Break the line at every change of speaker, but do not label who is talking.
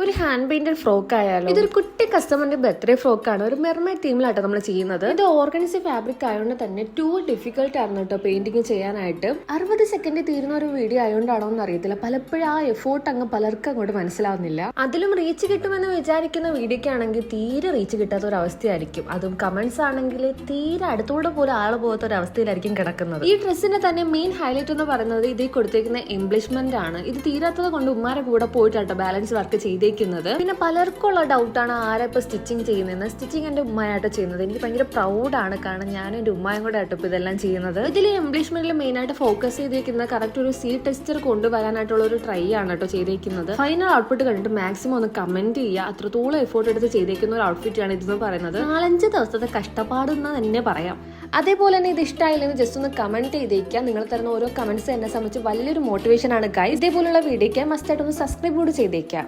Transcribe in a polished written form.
ഒരു hand painted frock ആയാലും ഇതൊരു കുട്ടി കസ്റ്റമറിന്റെ ബർത്ത്ഡേ ഫ്രോക്കാണ്. ഒരു മെർമൈഡ് തീമിലാട്ടോ നമ്മൾ ചെയ്യുന്നത്. ഇത് ഓർഗനൈസ് ഫാബ്രിക് ആയതുകൊണ്ട് തന്നെ ഡിഫിക്കൽട്ട് ആയിരുന്നു കേട്ടോ പെയിന്റിങ് ചെയ്യാനായിട്ട്. 60 സെക്കൻഡിൽ തീരുന്ന ഒരു വീഡിയോ ആയതുകൊണ്ടാണോ എന്ന് അറിയത്തില്ല. പലപ്പോഴും ആ എഫോർട്ട് അങ്ങ് പലർക്കും അങ്ങോട്ട് മനസ്സിലാവുന്നില്ല. അതിലും റീച്ച് കിട്ടുമെന്ന് വിചാരിക്കുന്ന വീഡിയോക്ക് ആണെങ്കിൽ തീരെ റീച്ച് കിട്ടാത്ത ഒരു അവസ്ഥയായിരിക്കും. അതും കമന്റ്സ് ആണെങ്കിൽ തീരെ അടുത്തൂടെ പോലും ആള് പോകാത്ത ഒരു അവസ്ഥയിലായിരിക്കും കിടക്കുന്നത്. ഈ ഡ്രസ്സിന്റെ തന്നെ മെയിൻ ഹൈലൈറ്റ് എന്ന് പറയുന്നത് ഇതിൽ കൊടുത്തേക്കുന്ന എംബ്ലിഷ്മെന്റ് ആണ്. ഇത് തീരാത്തത് കൊണ്ട് ഉമ്മാരെ കൂടെ പോയിട്ടാട്ടോ ബാലൻസ് വർക്ക് ചെയ്തേക്കുന്നത്. പിന്നെ പലർക്കുള്ള ഡൗട്ടാണ് ആരാ ഇപ്പൊ സ്റ്റിച്ചിങ് ചെയ്യുന്നത്. സ്റ്റിച്ചിങ് എന്റെ ഉമ്മയായിട്ട് ചെയ്യുന്നത്. എനിക്ക് ഭയങ്കര പ്രൗഡാണ്, കാരണം ഞാൻ എന്റെ ഉമ്മയും കൂടെ ആയിട്ട് ഇപ്പൊ ഇതെല്ലാം ചെയ്യുന്നത്. ഇതിൽ എംബ്ലിഷ്മെന്റിൽ മെയിൻ ആയിട്ട് ഫോക്കസ് ചെയ്തേക്കുന്നത് കറക്റ്റ് ഒരു സീ ടെക്സ്ചർ കൊണ്ടുവരാനായിട്ടുള്ള ഒരു ട്രൈ ആണ് കേട്ടോ ചെയ്തേക്കുന്നത്. ഫൈനൽ ഔട്ട്പുട്ട് കണ്ടിട്ട് മാക്സിമം ഒന്ന് കമന്റ് ചെയ്യുക. അത്രത്തോളം എഫോർട്ട് എടുത്ത് ചെയ്തേക്കുന്ന ഒരു ഔട്ട്ഫിറ്റ് ആണ് ഇതെന്ന് പറയുന്നത്. 4-5 ദിവസത്തെ കഷ്ടപ്പാടെന്ന് തന്നെ പറയാം. അതേപോലെ തന്നെ ഇത് ഇഷ്ടമായില്ലെങ്കിൽ ജസ്റ്റ് ഒന്ന് കമന്റ് ചെയ്തേക്കുക. നിങ്ങൾ തരുന്ന ഓരോ കമന്റ്സ് എന്നെ സംബന്ധിച്ച് വലിയൊരു മോട്ടിവേഷൻ ആണ് ഗൈസ്. ഇതേപോലുള്ള വീഡിയോക്ക് മസ്റ്റ് ആയിട്ട് ഒന്ന് സബ്സ്ക്രൈബ് കൂടി ചെയ്തേക്കാം.